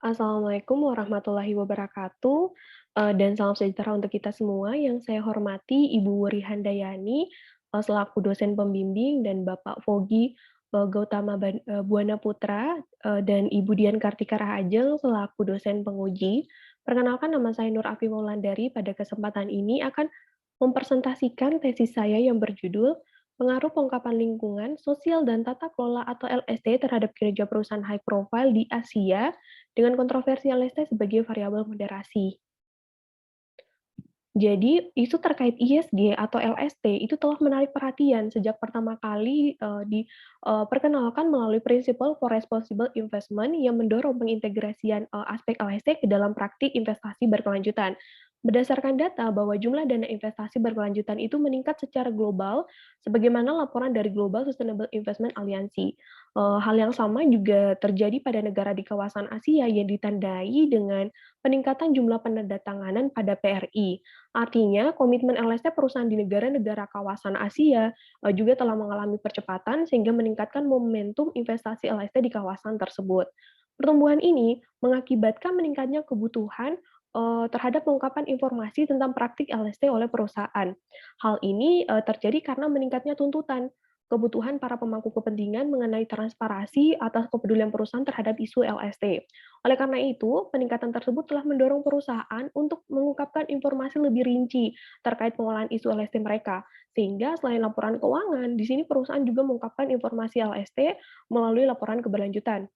Assalamualaikum warahmatullahi wabarakatuh, dan salam sejahtera untuk kita semua. Yang saya hormati Ibu Wuri Handayani, selaku dosen pembimbing dan Bapak Fogi, Gautama Buana Putra, dan Ibu Dian Kartika Rahajeng selaku dosen penguji. Perkenalkan nama saya Nur Afi Maulandari, pada kesempatan ini akan mempresentasikan tesis saya yang berjudul Pengaruh Pengungkapan Lingkungan, Sosial dan Tata Kelola atau LSD terhadap kinerja perusahaan high profile di Asia dengan kontroversi LSD sebagai variabel moderasi. Jadi, isu terkait ISG atau LSD itu telah menarik perhatian sejak pertama kali diperkenalkan melalui Principle for Responsible Investment yang mendorong pengintegrasian aspek LSD ke dalam praktik investasi berkelanjutan. Berdasarkan data bahwa jumlah dana investasi berkelanjutan itu meningkat secara global, sebagaimana laporan dari Global Sustainable Investment Alliance. Hal yang sama juga terjadi pada negara di kawasan Asia yang ditandai dengan peningkatan jumlah penandatanganan pada PRI. Artinya, komitmen LST perusahaan di negara-negara kawasan Asia juga telah mengalami percepatan sehingga meningkatkan momentum investasi LST di kawasan tersebut. Pertumbuhan ini mengakibatkan meningkatnya kebutuhan terhadap pengungkapan informasi tentang praktik LST oleh perusahaan. Hal ini terjadi karena meningkatnya tuntutan kebutuhan para pemangku kepentingan mengenai transparansi atas kepedulian perusahaan terhadap isu LST. Oleh karena itu, peningkatan tersebut telah mendorong perusahaan untuk mengungkapkan informasi lebih rinci terkait pengolahan isu LST mereka. Sehingga selain laporan keuangan, di sini perusahaan juga mengungkapkan informasi LST melalui laporan keberlanjutan.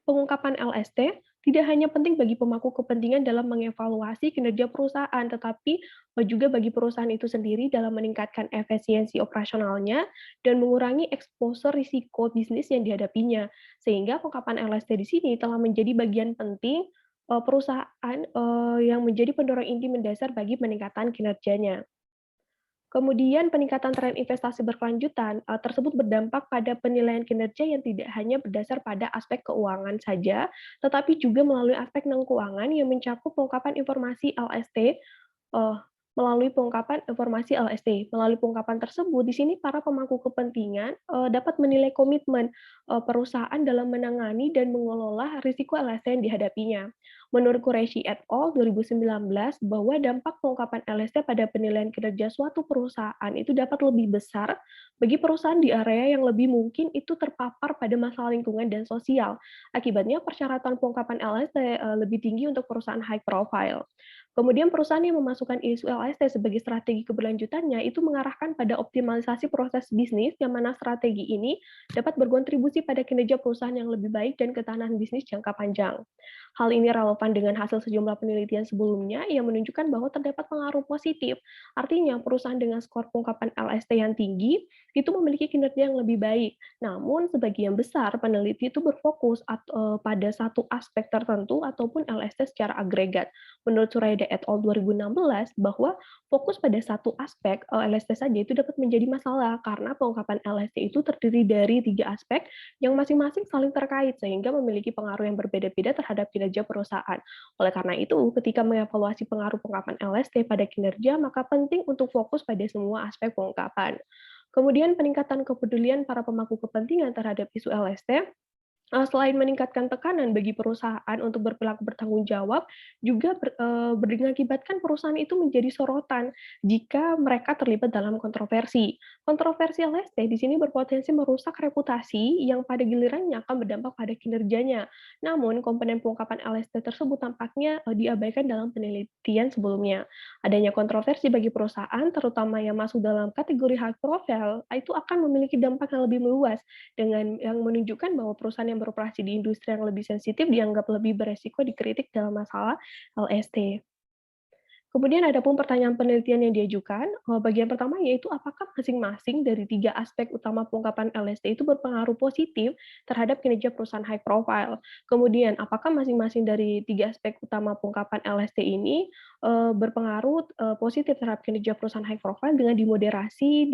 Pengungkapan LST tidak hanya penting bagi pemangku kepentingan dalam mengevaluasi kinerja perusahaan, tetapi juga bagi perusahaan itu sendiri dalam meningkatkan efisiensi operasionalnya dan mengurangi eksposur risiko bisnis yang dihadapinya. Sehingga pengungkapan LST di sini telah menjadi bagian penting perusahaan yang menjadi pendorong inti mendasar bagi peningkatan kinerjanya. Kemudian peningkatan tren investasi berkelanjutan tersebut berdampak pada penilaian kinerja yang tidak hanya berdasar pada aspek keuangan saja, tetapi juga melalui aspek non-keuangan yang mencakup pengungkapan informasi LST melalui pengungkapan informasi LST. Melalui pengungkapan tersebut, di sini para pemangku kepentingan dapat menilai komitmen perusahaan dalam menangani dan mengelola risiko LST yang dihadapinya. Menurut Qureshi et al. 2019, bahwa dampak pengungkapan LST pada penilaian kinerja suatu perusahaan itu dapat lebih besar bagi perusahaan di area yang lebih mungkin itu terpapar pada masalah lingkungan dan sosial. Akibatnya, persyaratan pengungkapan LST lebih tinggi untuk perusahaan high profile. Kemudian perusahaan yang memasukkan isu LST sebagai strategi keberlanjutannya itu mengarahkan pada optimalisasi proses bisnis, yang mana strategi ini dapat berkontribusi pada kinerja perusahaan yang lebih baik dan ketahanan bisnis jangka panjang. Hal ini relevan dengan hasil sejumlah penelitian sebelumnya yang menunjukkan bahwa terdapat pengaruh positif. Artinya, perusahaan dengan skor pengungkapan LST yang tinggi itu memiliki kinerja yang lebih baik. Namun, sebagian besar peneliti itu berfokus pada satu aspek tertentu ataupun LST secara agregat. Menurut Suraida et al. 2016, bahwa fokus pada satu aspek LST saja itu dapat menjadi masalah karena pengungkapan LST itu terdiri dari 3 aspek yang masing-masing saling terkait sehingga memiliki pengaruh yang berbeda-beda terhadap kinerja perusahaan. Oleh karena itu, ketika mengevaluasi pengaruh pengungkapan LST pada kinerja, maka penting untuk fokus pada semua aspek pengungkapan. Kemudian peningkatan kepedulian para pemangku kepentingan terhadap isu LST. Selain meningkatkan tekanan bagi perusahaan untuk berperilaku bertanggung jawab, juga mengakibatkan perusahaan itu menjadi sorotan jika mereka terlibat dalam kontroversi. Kontroversi LST di sini berpotensi merusak reputasi yang pada gilirannya akan berdampak pada kinerjanya. Namun, komponen pengungkapan LST tersebut tampaknya diabaikan dalam penelitian sebelumnya. Adanya kontroversi bagi perusahaan, terutama yang masuk dalam kategori high profile, itu akan memiliki dampak yang lebih meluas dengan yang menunjukkan bahwa perusahaan yang beroperasi di industri yang lebih sensitif dianggap lebih beresiko dikritik dalam masalah LST. Kemudian ada pun pertanyaan penelitian yang diajukan, bagian pertama yaitu apakah masing-masing dari 3 aspek utama pengungkapan LSD itu berpengaruh positif terhadap kinerja perusahaan high profile. Kemudian apakah masing-masing dari 3 aspek utama pengungkapan LSD ini, berpengaruh, positif terhadap kinerja perusahaan high profile dengan dimoderasi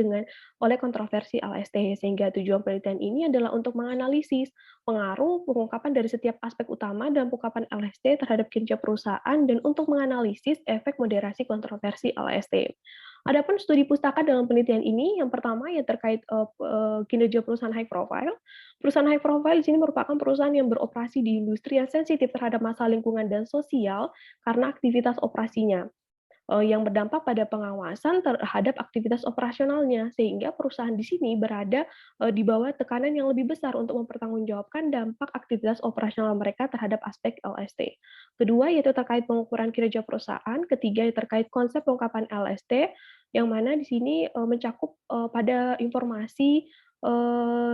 oleh kontroversi LSD. Sehingga tujuan penelitian ini adalah untuk menganalisis pengaruh pengungkapan dari setiap aspek utama dalam pengungkapan LSD terhadap kinerja perusahaan dan untuk menganalisis efek moderasi kontroversi LSD. Adapun studi pustaka dalam penelitian ini, yang pertama yang terkait, kinerja perusahaan high profile. Perusahaan high profile di sini merupakan perusahaan yang beroperasi di industri yang sensitif terhadap masalah lingkungan dan sosial karena aktivitas operasinya, yang berdampak pada pengawasan terhadap aktivitas operasionalnya, sehingga perusahaan di sini berada, di bawah tekanan yang lebih besar untuk mempertanggungjawabkan dampak aktivitas operasional mereka terhadap aspek LST. Kedua, yaitu terkait pengukuran kinerja perusahaan. Ketiga, terkait konsep pengungkapan LST, yang mana di sini, mencakup, pada informasi,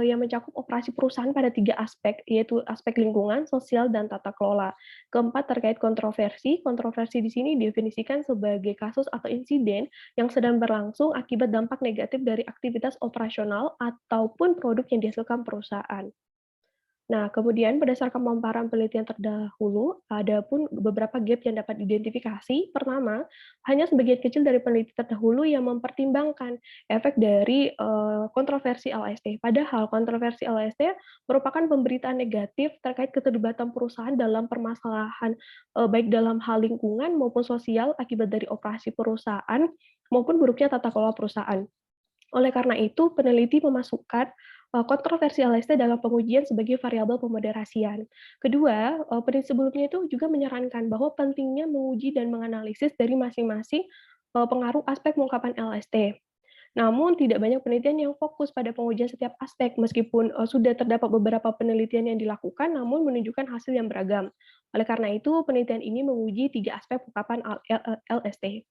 yang mencakup operasi perusahaan pada 3 aspek, yaitu aspek lingkungan, sosial, dan tata kelola. Keempat, terkait kontroversi. Kontroversi di sini didefinisikan sebagai kasus atau insiden yang sedang berlangsung akibat dampak negatif dari aktivitas operasional ataupun produk yang dihasilkan perusahaan. Nah, kemudian berdasarkan pemaparan penelitian terdahulu, ada pun beberapa gap yang dapat diidentifikasi. Pertama, hanya sebagian kecil dari peneliti terdahulu yang mempertimbangkan efek dari kontroversi LST. Padahal kontroversi LST merupakan pemberitaan negatif terkait keterlibatan perusahaan dalam permasalahan, baik dalam hal lingkungan maupun sosial akibat dari operasi perusahaan maupun buruknya tata kelola perusahaan. Oleh karena itu, peneliti memasukkan kontroversi LST dalam pengujian sebagai variabel pemoderasian. Kedua, peneliti sebelumnya itu juga menyarankan bahwa pentingnya menguji dan menganalisis dari masing-masing pengaruh aspek pengungkapan LST. Namun, tidak banyak penelitian yang fokus pada pengujian setiap aspek, meskipun sudah terdapat beberapa penelitian yang dilakukan, namun menunjukkan hasil yang beragam. Oleh karena itu, penelitian ini menguji 3 aspek pengungkapan LST.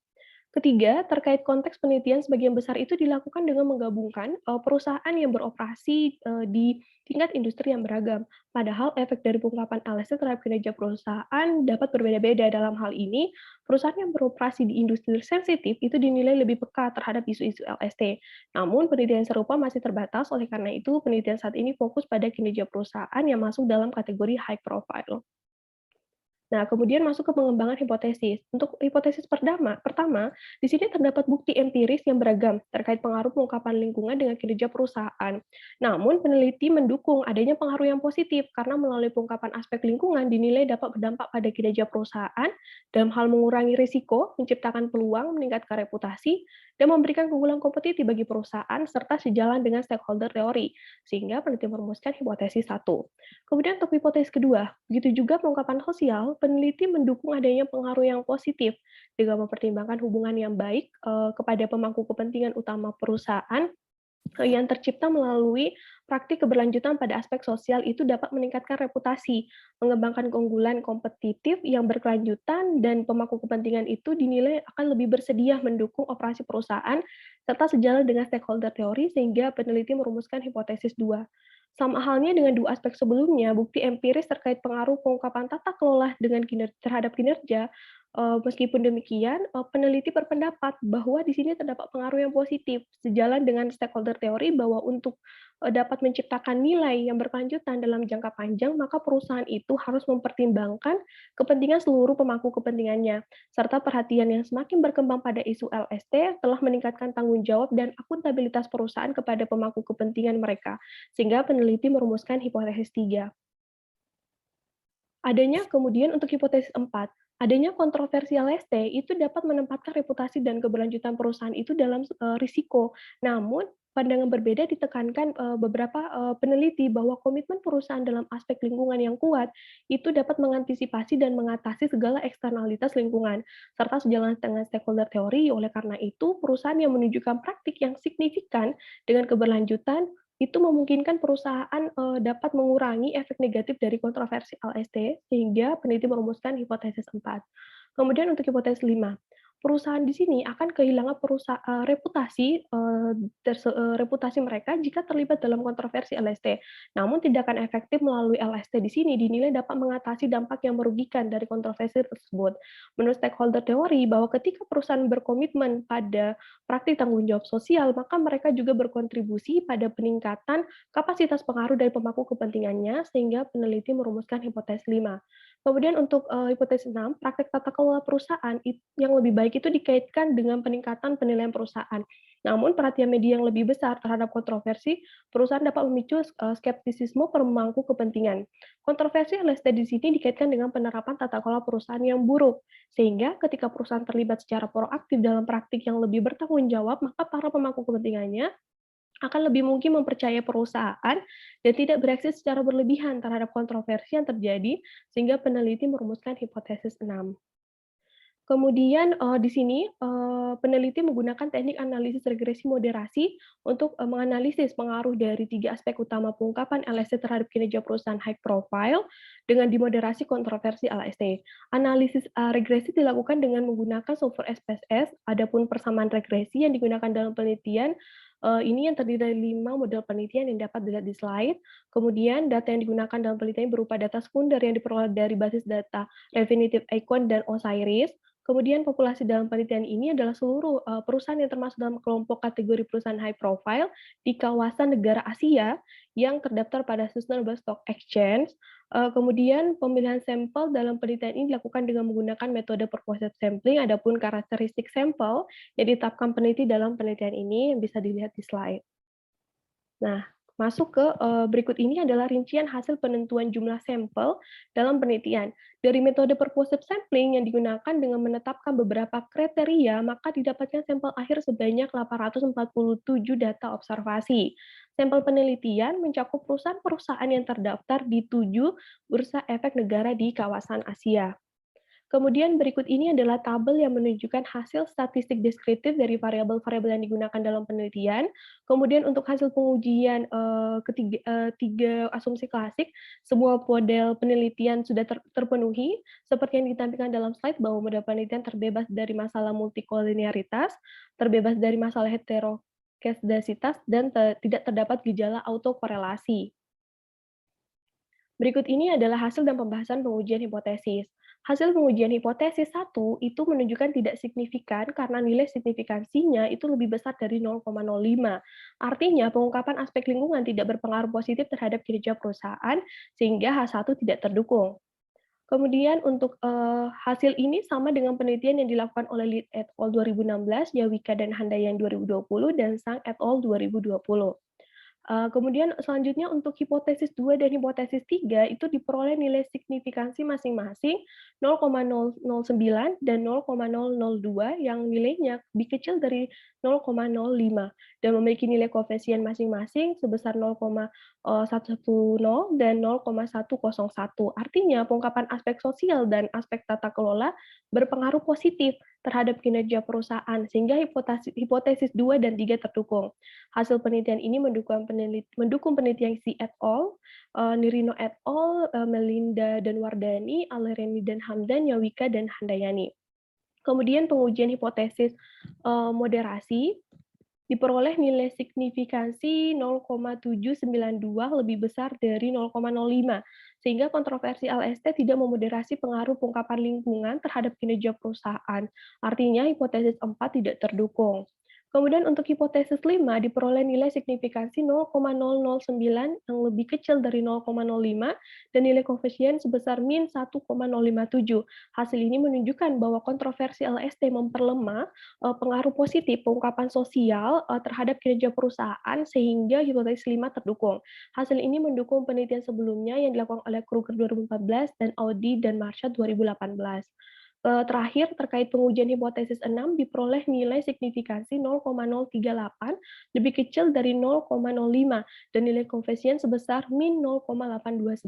Ketiga, terkait konteks penelitian sebagian besar itu dilakukan dengan menggabungkan, perusahaan yang beroperasi, di tingkat industri yang beragam. Padahal efek dari pengungkapan LST terhadap kinerja perusahaan dapat berbeda-beda. Dalam hal ini, perusahaan yang beroperasi di industri sensitif itu dinilai lebih peka terhadap isu-isu LST. Namun penelitian serupa masih terbatas, oleh karena itu penelitian saat ini fokus pada kinerja perusahaan yang masuk dalam kategori high profile. Nah, kemudian masuk ke pengembangan hipotesis. Untuk hipotesis pertama, di sini terdapat bukti empiris yang beragam terkait pengaruh pengungkapan lingkungan dengan kinerja perusahaan. Namun, peneliti mendukung adanya pengaruh yang positif karena melalui pengungkapan aspek lingkungan dinilai dapat berdampak pada kinerja perusahaan dalam hal mengurangi risiko, menciptakan peluang, meningkatkan reputasi, dan memberikan keunggulan kompetitif bagi perusahaan serta sejalan dengan stakeholder teori. Sehingga peneliti merumuskan hipotesis satu. Kemudian untuk hipotesis kedua, begitu juga pengungkapan sosial, peneliti mendukung adanya pengaruh yang positif dengan mempertimbangkan hubungan yang baik kepada pemangku kepentingan utama perusahaan yang tercipta melalui praktik keberlanjutan pada aspek sosial itu dapat meningkatkan reputasi, mengembangkan keunggulan kompetitif yang berkelanjutan, dan pemangku kepentingan itu dinilai akan lebih bersedia mendukung operasi perusahaan serta sejalan dengan stakeholder teori sehingga peneliti merumuskan hipotesis 2. Sama halnya dengan 2 aspek sebelumnya, bukti empiris terkait pengaruh pengungkapan tata kelola dengan terhadap kinerja. Meskipun demikian, peneliti berpendapat bahwa di sini terdapat pengaruh yang positif, sejalan dengan stakeholder teori bahwa untuk dapat menciptakan nilai yang berkelanjutan dalam jangka panjang, maka perusahaan itu harus mempertimbangkan kepentingan seluruh pemangku kepentingannya, serta perhatian yang semakin berkembang pada isu LST telah meningkatkan tanggung jawab dan akuntabilitas perusahaan kepada pemangku kepentingan mereka, sehingga peneliti merumuskan hipotesis 3. Adanya kemudian untuk hipotesis 4, adanya kontroversial LST itu dapat menempatkan reputasi dan keberlanjutan perusahaan itu dalam risiko. Namun, pandangan berbeda ditekankan beberapa peneliti bahwa komitmen perusahaan dalam aspek lingkungan yang kuat itu dapat mengantisipasi dan mengatasi segala eksternalitas lingkungan, serta sejalan dengan stakeholder teori. Oleh karena itu, perusahaan yang menunjukkan praktik yang signifikan dengan keberlanjutan itu memungkinkan perusahaan, dapat mengurangi efek negatif dari kontroversi LST, sehingga peneliti merumuskan hipotesis 4. Kemudian untuk hipotesis 5, perusahaan di sini akan kehilangan reputasi, reputasi mereka jika terlibat dalam kontroversi LST. Namun tindakan efektif melalui LST di sini dinilai dapat mengatasi dampak yang merugikan dari kontroversi tersebut. Menurut stakeholder teori bahwa ketika perusahaan berkomitmen pada praktik tanggung jawab sosial, maka mereka juga berkontribusi pada peningkatan kapasitas pengaruh dari pemangku kepentingannya, sehingga peneliti merumuskan hipotesis 5. Kemudian untuk hipotesis 6, praktek tata kelola perusahaan yang lebih baik itu dikaitkan dengan peningkatan penilaian perusahaan. Namun perhatian media yang lebih besar terhadap kontroversi, perusahaan dapat memicu skeptisisme pemangku kepentingan. Kontroversi LSD di sini dikaitkan dengan penerapan tata kelola perusahaan yang buruk, sehingga ketika perusahaan terlibat secara proaktif dalam praktik yang lebih bertanggung jawab, maka para pemangku kepentingannya akan lebih mungkin mempercayai perusahaan dan tidak bereaksi secara berlebihan terhadap kontroversi yang terjadi, sehingga peneliti merumuskan hipotesis 6. Kemudian, di sini, peneliti menggunakan teknik analisis regresi moderasi untuk, menganalisis pengaruh dari 3 aspek utama pengungkapan LSD terhadap kinerja perusahaan high profile dengan dimoderasi kontroversi LSD. Analisis, regresi dilakukan dengan menggunakan software SPSS, adapun persamaan regresi yang digunakan dalam penelitian, ini yang terdiri dari 5 model penelitian yang dapat dilihat di slide. Kemudian data yang digunakan dalam penelitian berupa data sekunder yang diperoleh dari basis data Refinitiv Icon dan Osiris. Kemudian populasi dalam penelitian ini adalah seluruh, perusahaan yang termasuk dalam kelompok kategori perusahaan high profile di kawasan negara Asia yang terdaftar pada Sustainable Stock Exchange. Kemudian pemilihan sampel dalam penelitian ini dilakukan dengan menggunakan metode purposive sampling, adapun karakteristik sampel yang ditetapkan peneliti dalam penelitian ini yang bisa dilihat di slide. Nah, masuk ke berikut ini adalah rincian hasil penentuan jumlah sampel dalam penelitian. Dari metode purposive sampling yang digunakan dengan menetapkan beberapa kriteria, maka didapatkan sampel akhir sebanyak 847 data observasi. Sampel penelitian mencakup perusahaan-perusahaan yang terdaftar di 7 bursa efek negara di kawasan Asia. Kemudian berikut ini adalah tabel yang menunjukkan hasil statistik deskriptif dari variabel-variabel yang digunakan dalam penelitian. Kemudian untuk hasil pengujian, 3 asumsi klasik, semua model penelitian sudah terpenuhi, seperti yang ditampilkan dalam slide bahwa model penelitian terbebas dari masalah multikolinearitas, terbebas dari masalah heterokedasitas, dan tidak terdapat gejala autokorelasi. Berikut ini adalah hasil dan pembahasan pengujian hipotesis. Hasil pengujian hipotesis 1 itu menunjukkan tidak signifikan karena nilai signifikansinya itu lebih besar dari 0,05. Artinya, pengungkapan aspek lingkungan tidak berpengaruh positif terhadap kinerja perusahaan, sehingga H1 tidak terdukung. Kemudian untuk hasil ini sama dengan penelitian yang dilakukan oleh Lead et al. 2016, Yawika dan Handayani 2020, dan Sang et al. 2020. Kemudian selanjutnya untuk hipotesis 2 dan hipotesis 3 itu diperoleh nilai signifikansi masing-masing 0,009 dan 0,002 yang nilainya lebih kecil dari 0,05 dan memiliki nilai koefisien masing-masing sebesar 0,110 dan 0,101. Artinya pengungkapan aspek sosial dan aspek tata kelola berpengaruh positif terhadap kinerja perusahaan sehingga hipotesis 2 dan 3 terdukung. Hasil penelitian ini mendukung penelitian Si et al., Nirino et al., Melinda dan Wardani, Alereni dan Hamdan, Yawika dan Handayani. Kemudian pengujian hipotesis moderasi diperoleh nilai signifikansi 0,792 lebih besar dari 0,05, sehingga kontroversi LST tidak memoderasi pengaruh pengungkapan lingkungan terhadap kinerja perusahaan. Artinya hipotesis 4 tidak terdukung. Kemudian untuk hipotesis 5 diperoleh nilai signifikansi 0,009 yang lebih kecil dari 0,05 dan nilai koefisien sebesar min 1,057. Hasil ini menunjukkan bahwa kontroversi LST memperlemah pengaruh positif pengungkapan sosial terhadap kinerja perusahaan sehingga hipotesis 5 terdukung. Hasil ini mendukung penelitian sebelumnya yang dilakukan oleh Kruger 2014 dan Audi dan Marsha 2018. Terakhir, terkait pengujian hipotesis 6 diperoleh nilai signifikansi 0,038 lebih kecil dari 0,05 dan nilai koefisien sebesar min 0,829.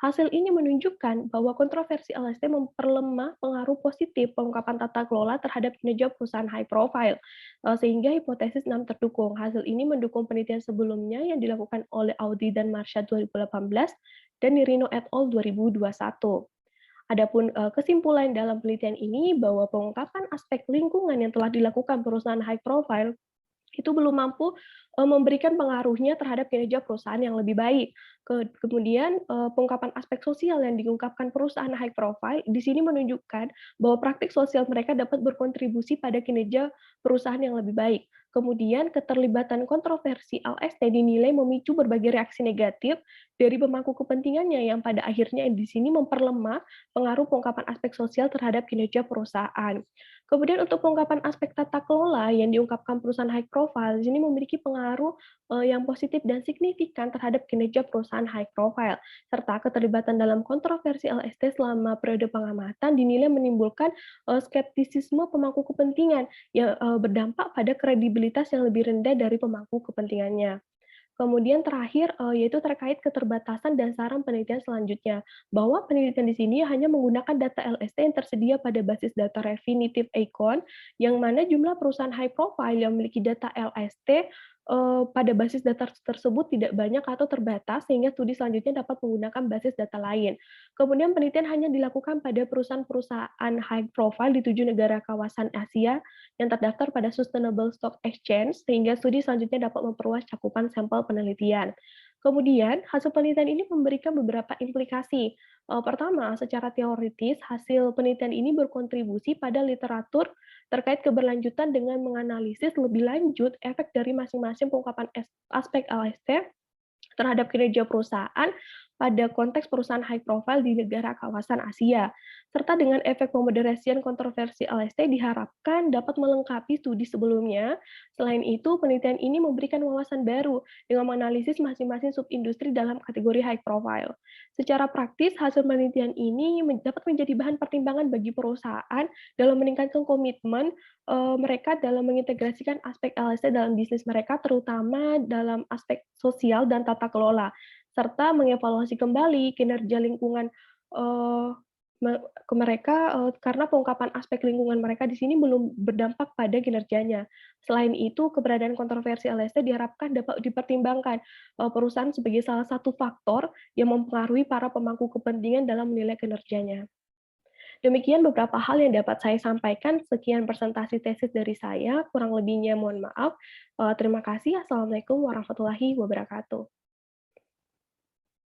Hasil ini menunjukkan bahwa kontroversi LST memperlemah pengaruh positif pengungkapan tata kelola terhadap kinerja perusahaan high profile, sehingga hipotesis 6 terdukung. Hasil ini mendukung penelitian sebelumnya yang dilakukan oleh Audi dan Marsha 2018 dan Nirino et al. 2021. Adapun kesimpulan dalam penelitian ini bahwa pengungkapan aspek lingkungan yang telah dilakukan perusahaan high profile itu belum mampu memberikan pengaruhnya terhadap kinerja perusahaan yang lebih baik. Kemudian pengungkapan aspek sosial yang diungkapkan perusahaan high profile di sini menunjukkan bahwa praktik sosial mereka dapat berkontribusi pada kinerja perusahaan yang lebih baik. Kemudian keterlibatan kontroversi LST dinilai memicu berbagai reaksi negatif dari pemangku kepentingannya yang pada akhirnya di sini memperlemah pengaruh pengungkapan aspek sosial terhadap kinerja perusahaan. Kemudian untuk pengungkapan aspek tata kelola yang diungkapkan perusahaan high profile, di sini memiliki pengaruh yang positif dan signifikan terhadap kinerja perusahaan high profile, serta keterlibatan dalam kontroversi LST selama periode pengamatan dinilai menimbulkan skeptisisme pemangku kepentingan yang berdampak pada kredibilitas yang lebih rendah dari pemangku kepentingannya. Kemudian terakhir, yaitu terkait keterbatasan dan saran penelitian selanjutnya, bahwa penelitian di sini hanya menggunakan data LST yang tersedia pada basis data Refinitiv Icon, yang mana jumlah perusahaan high profile yang memiliki data LST, pada basis data tersebut tidak banyak atau terbatas, sehingga studi selanjutnya dapat menggunakan basis data lain. Kemudian penelitian hanya dilakukan pada perusahaan-perusahaan high profile di 7 negara kawasan Asia yang terdaftar pada Sustainable Stock Exchange, sehingga studi selanjutnya dapat memperluas cakupan sampel penelitian. Kemudian, hasil penelitian ini memberikan beberapa implikasi. Pertama, secara teoritis, hasil penelitian ini berkontribusi pada literatur terkait keberlanjutan dengan menganalisis lebih lanjut efek dari masing-masing pengungkapan aspek LST terhadap kinerja perusahaan pada konteks perusahaan high profile di negara kawasan Asia, serta dengan efek pemoderasian kontroversi LST diharapkan dapat melengkapi studi sebelumnya. Selain itu, penelitian ini memberikan wawasan baru dengan menganalisis masing-masing subindustri dalam kategori high profile. Secara praktis, hasil penelitian ini dapat menjadi bahan pertimbangan bagi perusahaan dalam meningkatkan komitmen mereka dalam mengintegrasikan aspek LSD dalam bisnis mereka, terutama dalam aspek sosial dan tata kelola, serta mengevaluasi kembali kinerja lingkungan eee, ke mereka, karena pengungkapan aspek lingkungan mereka di sini belum berdampak pada kinerjanya. Selain itu, keberadaan kontroversi LSD diharapkan dapat dipertimbangkan perusahaan sebagai salah satu faktor yang mempengaruhi para pemangku kepentingan dalam menilai kinerjanya. Demikian beberapa hal yang dapat saya sampaikan. Sekian presentasi tesis dari saya, kurang lebihnya mohon maaf. Terima kasih. Assalamualaikum warahmatullahi wabarakatuh.